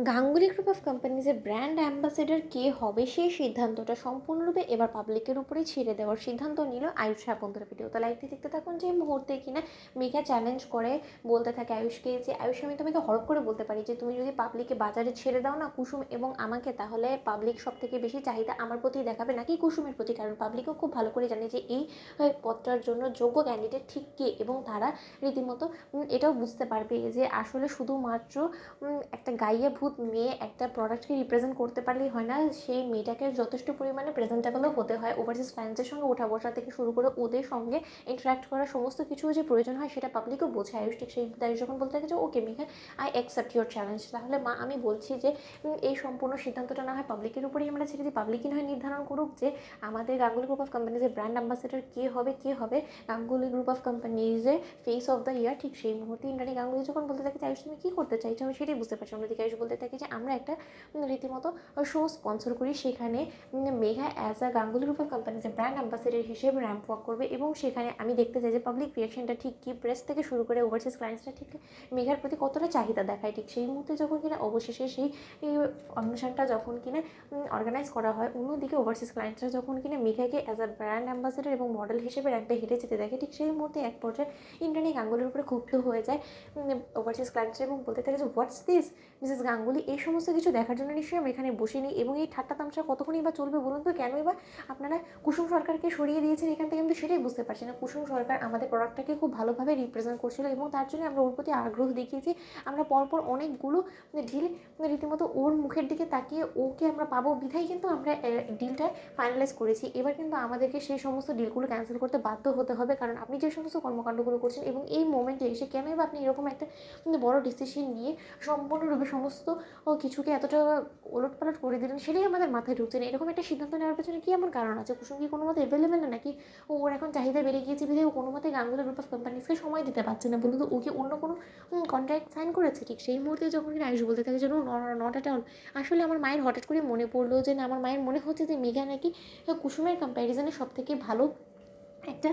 Ganguly group of কোম্পানিজের brand ambassador কে হবে সেই সিদ্ধান্তটা সম্পূর্ণরূপে এবার পাবলিকের উপরেই ছেড়ে দেওয়ার সিদ্ধান্ত নিল আয়ুষ বন্ধুরা। ভিডিওটা লাইকটি দেখতে থাকুন। যে মুহূর্তে কিনা মেঘা চ্যালেঞ্জ করে বলতে থাকে আয়ুষকে যে আয়ুষ, আমি তোমাকে হরপ করে বলতে পারি যে তুমি যদি পাবলিকে বাজারে ছেড়ে দাও না কুসুম এবং আমাকে, তাহলে পাবলিক সব থেকে বেশি চাহিদা আমার প্রতি দেখাবে নাকি কুসুমের প্রতি, কারণ পাবলিকও খুব ভালো করে জানে যে এই পদটার জন্য যোগ্য ক্যান্ডিডেট ঠিক কে, এবং তারা রীতিমতো এটাও বুঝতে পারবে যে আসলে শুধুমাত্র একটা গাইয়ে ভূত মেয়ে একটা প্রোডাক্টকে রিপ্রেজেন্ট করতে পারলেই হয় না, সেই মেয়েটাকে যথেষ্ট পরিমাণে প্রেজেন্টেবলও হতে হয়। ওভারসিজ ক্লায়েন্টসের সঙ্গে ওঠা বসা থেকে শুরু করে ওদের সঙ্গে ইন্টারাক্ট করা সমস্ত কিছু যে প্রয়োজন হয় সেটা পাবলিকও বোঝে। আয়ুষ ঠিক সেই তাই যখন বলতে থাকে যে okay Megha, I accept your challenge, তাহলে মা আমি বলছি যে এই সম্পূর্ণ সিদ্ধান্তটা না হয় পাবলিকের উপরেই আমরা ছেড়ে দিই, পাবলিকই না হয় নির্ধারণ করুক যে আমাদের গাঙ্গুলি গ্রুপ অফ কোম্পানিজের ব্র্যান্ড অ্যাম্বাসেডর কে হবে গাঙ্গুলি গ্রুপ অফ কোম্পানিজের ফেস অফ দ্য ইয়ার। ঠিক সেই মুহূর্তে ইন্দ্রাণী গাঙ্গুলি যখন বলতে থাকে যে আয়ুষ তুমি কী করতে চাইছো, আমি সেটাই বুঝতে পারছি। অন্যদিকে আয়ুষ বলতে থাকে যে আমরা একটা রীতিমতো শো স্পন্সর করি, সেখানে Megha as a Ganguly group of কোম্পানিজের ব্র্যান্ড অ্যাম্বাসেডর হিসেবে র্যাম্প ওয়াক করবে, এবং সেখানে আমি দেখতে চাই যে পাবলিক রিয়াকশনটা ঠিক কী, প্রেস থেকে শুরু করে ওভারসিজ ক্লায়েন্টসরা ঠিক মেঘার প্রতি কতটা চাহিদা দেখায়। ঠিক সেই মুহূর্তে যখন কিনা অবশেষে সেই অনুষ্ঠানটা যখন কিনা অর্গানাইজ করা হয়, অন্যদিকে ওভারসিজ ক্লায়েন্টসরা যখন কিনা মেঘাকে অ্যাজ আ ব্র্যান্ড অ্যাম্বাসেডর এবং মডেল হিসেবে র্যাম্পে হেঁটে যেতে দেখে, ঠিক সেই মুহূর্তে এক পর্যায়ে ইন্দ্রাণী গাঙ্গুলির উপরে ক্ষুব্ধ হয়ে যায় ওভারসিজ ক্লায়েন্টসরা এবং বলতে থাকে যে হোয়াটস দিস মিসেস গাঙ্গুলি, এই সমস্ত কিছু দেখার জন্য নিশ্চয়ই আমি এখানে বসিনি, এবং এই ঠাট্টা তামসা কতক্ষণই বা চলবে বলুন তো, কেনই বা আপনারা কুসুম সরকারকে সরিয়ে দিয়েছেন এখান থেকে, আমি তো সেটাই বুঝতে পারছি না। কুসুম সরকার আমাদের প্রোডাক্টটাকে খুব ভালোভাবে রিপ্রেজেন্ট করছিল এবং তার জন্য আমরা ওর প্রতি আগ্রহ দেখিয়েছি। আমরা পরপর অনেকগুলো ডিল রীতিমতো ওর মুখের দিকে তাকিয়ে ওকে আমরা পাবো বিধায় কিন্তু আমরা ডিলটা ফাইনালাইজ করেছি। এবার কিন্তু আমাদেরকে সেই সমস্ত ডিলগুলো ক্যান্সেল করতে বাধ্য হতে হবে, কারণ আপনি যে সমস্ত কর্মকাণ্ডগুলো করছেন এবং এই মোমেন্টে এসে কেনই বা আপনি এরকম একটা বড় ডিসিশন নিয়ে সম্পূর্ণরূপে সমস্ত কিছুকে এতটা ওলটপালট করে দিলেন, সেটাই আমাদের মাথায় ঢুকছে না। এরকম একটা সিদ্ধান্ত নেওয়ার পেছনে কী এমন কারণ আছে? কুসুম কি কোনো মতে অ্যাভেলেবেল না, নাকি ওর এখন চাহিদা বেড়ে গিয়েছে বিধায় ও কোনো মতে গাঙ্গুলি গ্রুপ অফ কোম্পানিজকে সময় দিতে পারছে না? বলুন তো, ও কি অন্য কোনো কন্ট্রাক্ট সাইন করেছে? ঠিক সেই মুহূর্তে যখন কিনা আয়ুষ বলতে থাকে যে নট অ্যাট অল, আসলে আমার মায়ের হঠাৎ করে মনে পড়লো যে না, আমার মায়ের মনে হচ্ছে যে মেঘা নাকি কুসুমের কম্প্যারিজনে সব থেকে ভালো একটা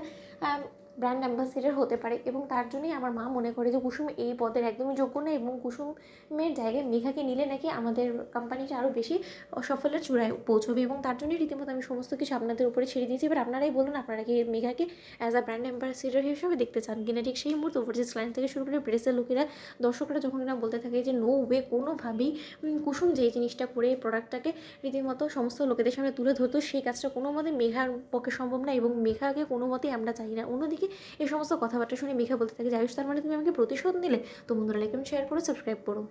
ব্র্যান্ড অ্যাম্বাসেডর হতে পারে, এবং তার জন্যই আমার মা মনে করে যে কুসুম এই পদের একদমই যোগ্য না, এবং কুসুমের জায়গায় মেঘাকে নিলে নাকি আমাদের কোম্পানিটা আরও বেশি সাফল্যের চূড়ায় পৌঁছবে, এবং তার জন্যই রীতিমতো আমি সমস্ত কিছু আপনাদের উপরে ছেড়ে দিয়েছি। এবার আপনারাই বলুন, আপনারা কি মেঘাকে অ্যাজ আ ব্র্যান্ড অ্যাম্বাসেডর হিসেবে দেখতে চান কিনা? ঠিক সেই মুহূর্তে ওভারসিজ ক্লায়েন্ট থেকে শুরু করে প্রেসের লোকেরা, দর্শকরা যখন কিনা বলতে থাকে যে নো ওয়ে, কোনোভাবেই কুসুম যেই জিনিসটা করে প্রোডাক্টটাকে রীতিমতো সমস্ত লোকেদের সামনে তুলে ধরতো, সেই কাজটা কোনো মতে মেঘার পক্ষে সম্ভব না, এবং মেঘাকে কোনো মতেই আমরা চাই না। অন্যদিকে এই সমস্ত কথাবার্তা শুনে মেঘা বলতে থাকে যে আয়ুষ, তার মানে তুমি আমাকে প্রতিশোধ নিলে? তো বন্ধুরা, লাইক এবং শেয়ার করো, সাবস্ক্রাইব করো।